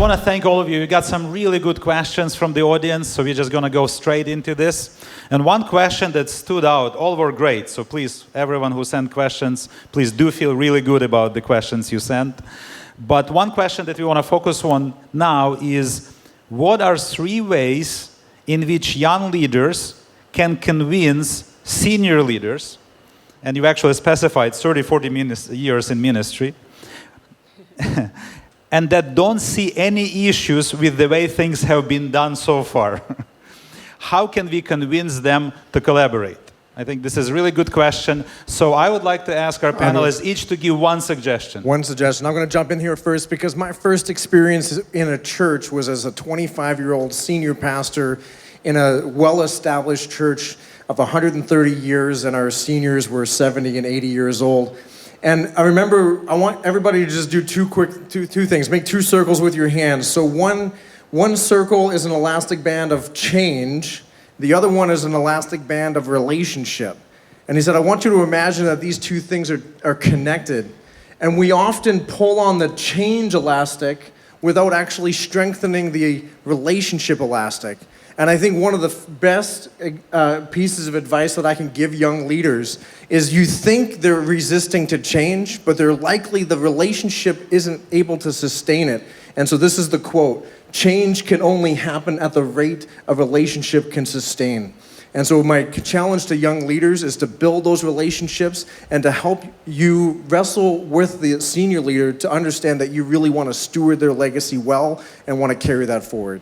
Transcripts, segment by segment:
want to thank all of you. You got some really good questions from the audience, so we're just going to go straight into this. And one question that stood out, all were great, so please, everyone who sent questions, please do feel really good about the questions you sent. But one question that we want to focus on now is, what are 3 ways in which young leaders can convince senior leaders, and you actually specified 30, 40 years in ministry, and that don't see any issues with the way things have been done so far? How can we convince them to collaborate? I think this is a really good question. So I would like to ask our panelists each to give one suggestion. One suggestion. I'm going to jump in here first because my first experience in a church was as a 25-year-old senior pastor in a well-established church of 130 years, and our seniors were 70 and 80 years old. And I remember, I want everybody to just do two things. Make 2 circles with your hands. So one circle is an elastic band of change. The other one is an elastic band of relationship. And he said, I want you to imagine that these 2 things are connected. And we often pull on the change elastic without actually strengthening the relationship elastic. And I think one of the best pieces of advice that I can give young leaders is, you think they're resisting to change, but they're likely the relationship isn't able to sustain it. And so this is the quote: change can only happen at the rate a relationship can sustain. And so my challenge to young leaders is to build those relationships and to help you wrestle with the senior leader to understand that you really want to steward their legacy well and want to carry that forward.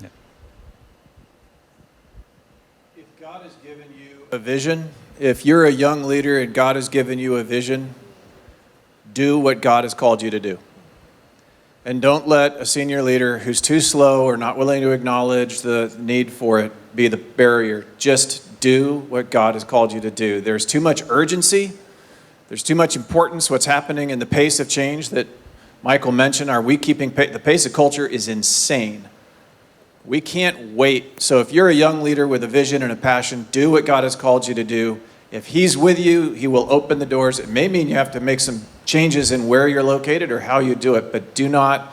Yeah. If God has given you a vision, if you're a young leader and God has given you a vision, do what God has called you to do. And don't let a senior leader who's too slow or not willing to acknowledge the need for it be the barrier. Just do what God has called you to do. There's too much urgency. There's too much importance. What's happening in the pace of change that Michael mentioned, the pace of culture is insane. We can't wait. So if you're a young leader with a vision and a passion, do what God has called you to do. If He's with you, He will open the doors. It may mean you have to make some changes in where you're located or how you do it, but do not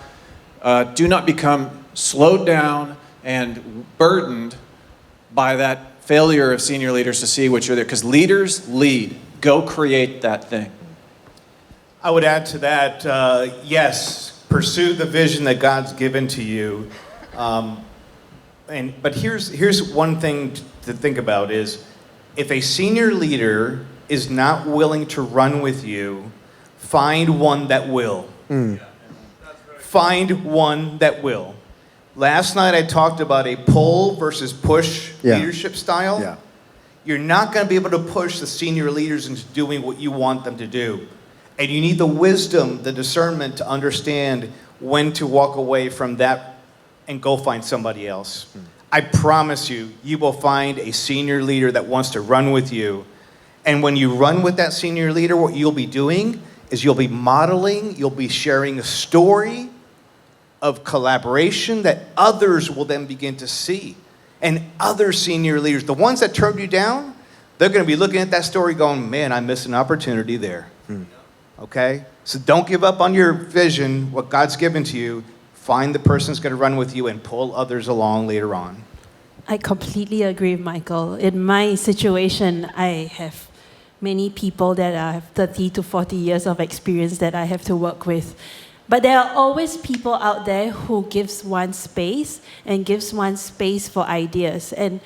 become slowed down and burdened by that failure of senior leaders to see what you're there. Because leaders lead. Go create that thing. I would add to that, yes, pursue the vision that God's given to you. But here's one thing to think about is, if a senior leader is not willing to run with you, find one that will. Find one that will. Last night I talked about a pull versus push leadership style. Yeah. You're not going to be able to push the senior leaders into doing what you want them to do. And you need the wisdom, the discernment to understand when to walk away from that and go find somebody else. I promise you, you will find a senior leader that wants to run with you. And when you run with that senior leader, what you'll be doing is you'll be modeling, you'll be sharing a story of collaboration that others will then begin to see. And other senior leaders, the ones that turned you down, they're going to be looking at that story going, man, I missed an opportunity there. Okay? So don't give up on your vision, what God's given to you. Find the person who's going to run with you and pull others along later on. I completely agree with Michael. In my situation, I have many people that have 30 to 40 years of experience that I have to work with. But there are always people out there who gives one space and gives one space for ideas. And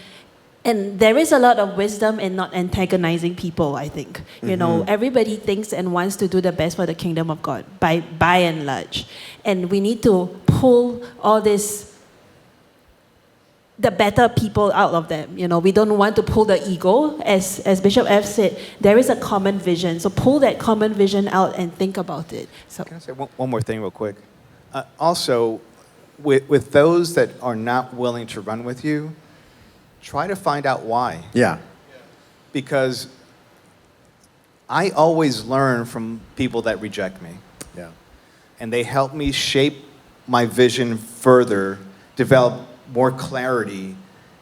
there is a lot of wisdom in not antagonizing people, I think. You know, everybody thinks and wants to do the best for the kingdom of God, by and large. And we need to pull all this, the better people out of them. You know, we don't want to pull the ego. As Bishop F said, there is a common vision. So pull that common vision out and think about it. So, Can I say one more thing real quick? Also, with those that are not willing to run with you, try to find out why. Yeah. Because I always learn from people that reject me. Yeah. And they help me shape my vision further, develop more clarity,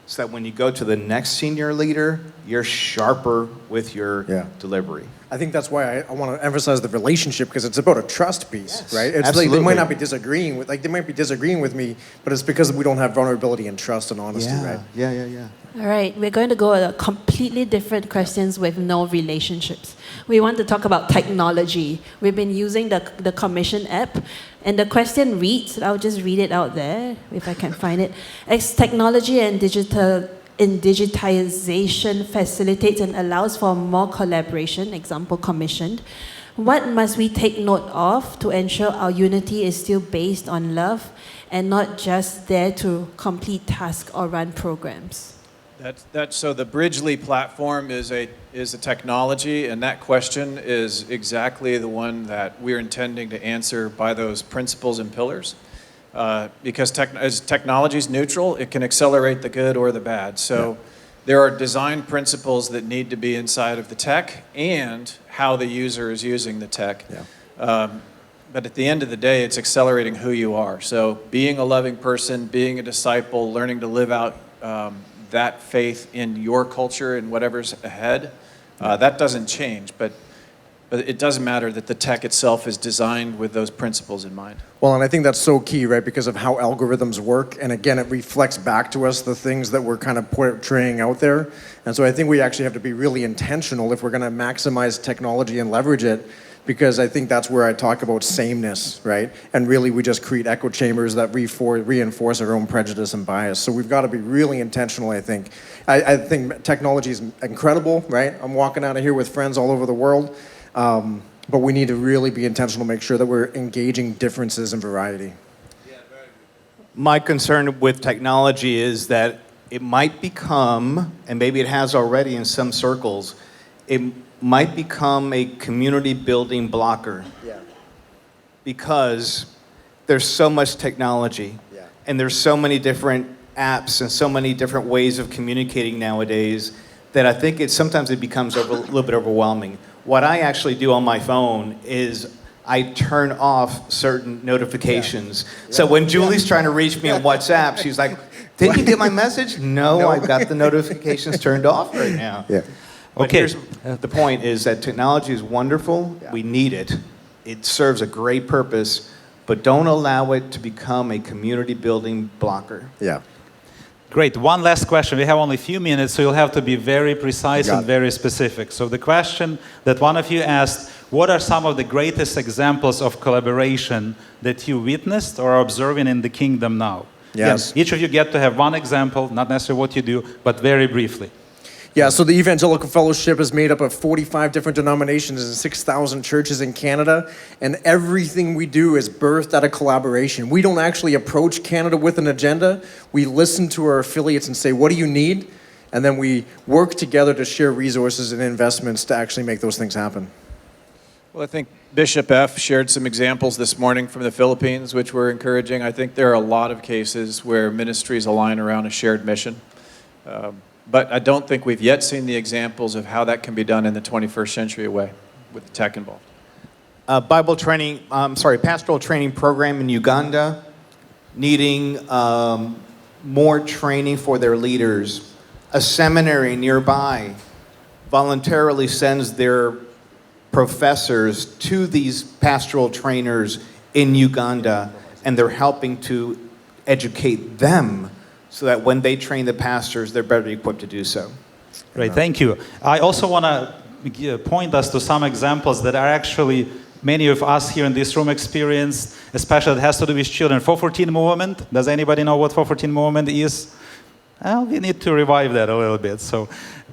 so that when you go to the next senior leader, you're sharper with your Yeah. delivery. I think that's why I want to emphasize the relationship, because it's about a trust piece, Yes, right? It's like absolutely. they might not be disagreeing with, like they might be disagreeing with me, but it's because we don't have vulnerability and trust and honesty, right? Yeah. All right, we're going to go to completely different questions with no relationships. We want to talk about technology. We've been using the Commission app, and the question reads, I'll just read it out there if I can find it. As technology and digitization facilitates and allows for more collaboration, example commissioned, what must we take note of to ensure our unity is still based on love and not just there to complete tasks or run programs? So the Bridgely platform is a technology, and that question is exactly the one that we're intending to answer by those principles and pillars. Because as technology is neutral, it can accelerate the good or the bad. So there are design principles that need to be inside of the tech and how the user is using the tech. But at the end of the day, it's accelerating who you are. So being a loving person, being a disciple, learning to live out that faith in your culture and whatever's ahead, that doesn't change. But it doesn't matter that the tech itself is designed with those principles in mind. Well, and I think that's so key, right? Because of how algorithms work. And again, it reflects back to us the things that we're kind of portraying out there. And so I think we actually have to be really intentional if we're going to maximize technology and leverage it. Because I think that's where I talk about sameness, right? And really we just create echo chambers that reinforce our own prejudice and bias. So we've got to be really intentional, I think. I think technology is incredible, right? I'm walking out of here with friends all over the world. But we need to really be intentional to make sure that we're engaging differences and variety. My concern with technology is that it might become, and maybe it has already in some circles, it might become a community building blocker. Because there's so much technology, and there's so many different apps and so many different ways of communicating nowadays that I think sometimes it becomes a little bit overwhelming. What I actually do on my phone is I turn off certain notifications. So when Julie's trying to reach me on WhatsApp, she's like, "Did you get my message?" No, I've got the notifications turned off right now. But Okay. here's the point is that technology is wonderful. We need it. It serves a great purpose, but don't allow it to become a community building blocker. Great. One last question. We have only a few minutes, so you'll have to be very precise Got and it. very specific. So the question that one of you asked, what are some of the greatest examples of collaboration that you witnessed or are observing in the kingdom now? Yes. Each of you get to have one example, not necessarily what you do, but very briefly. Yeah, so the Evangelical Fellowship is made up of 45 different denominations and 6,000 churches in Canada, and everything we do is birthed out of collaboration. We don't actually approach Canada with an agenda. We listen to our affiliates and say, what do you need? And then we work together to share resources and investments to actually make those things happen. Well, I think Bishop F. shared some examples this morning from the Philippines, which were encouraging. I think there are a lot of cases where ministries align around a shared mission. But I don't think we've yet seen the examples of how that can be done in the 21st century way with the tech involved. Pastoral training program in Uganda, needing more training for their leaders. A seminary nearby voluntarily sends their professors to these pastoral trainers in Uganda, and they're helping to educate them so that when they train the pastors, they're better equipped to do so. Great, thank you. I also want to point us to some examples that are actually many of us here in this room experienced, especially that has to do with children. 414 movement, does anybody know what 414 movement is? Well, we need to revive that a little bit. So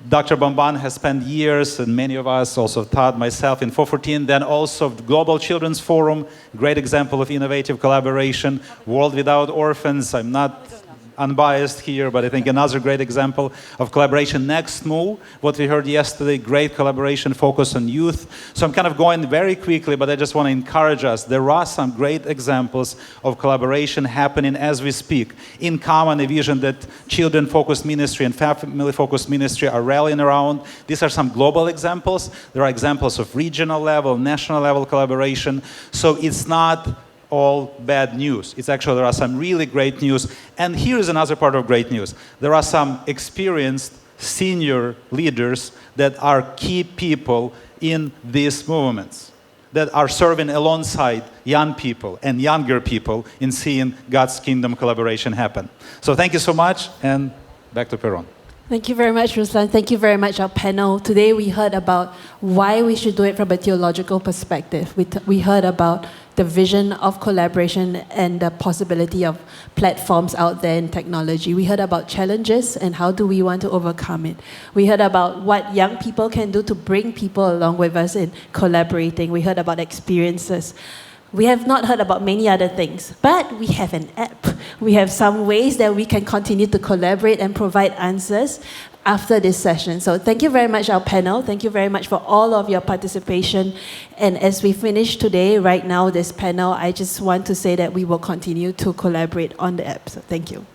Dr. Bamban has spent years, and many of us, also Todd, myself, in 414, then also Global Children's Forum, great example of innovative collaboration. World Without Orphans, I'm not unbiased here, but I think another great example of collaboration. Next Move, what we heard yesterday, great collaboration focus on youth. So I'm kind of going very quickly, but I just want to encourage us. There are some great examples of collaboration happening as we speak. In common, a vision that children-focused ministry and family-focused ministry are rallying around. These are some global examples. There are examples of regional level, national level collaboration. So it's not all bad news. It's actually, there are some really great news. And here is another part of great news. There are some experienced senior leaders that are key people in these movements, that are serving alongside young people and younger people in seeing God's kingdom collaboration happen. So thank you so much, and back to Peron. Thank you very much, Ruslan. Thank you very much, our panel. Today we heard about why we should do it from a theological perspective. We heard about the vision of collaboration and the possibility of platforms out there in technology. We heard about challenges and how do we want to overcome it. We heard about what young people can do to bring people along with us in collaborating. We heard about experiences. We have not heard about many other things, but we have an app. We have some ways that we can continue to collaborate and provide answers after this session. So thank you very much, our panel. Thank you very much for all of your participation. And as we finish today, right now, this panel, I just want to say that we will continue to collaborate on the app. So thank you.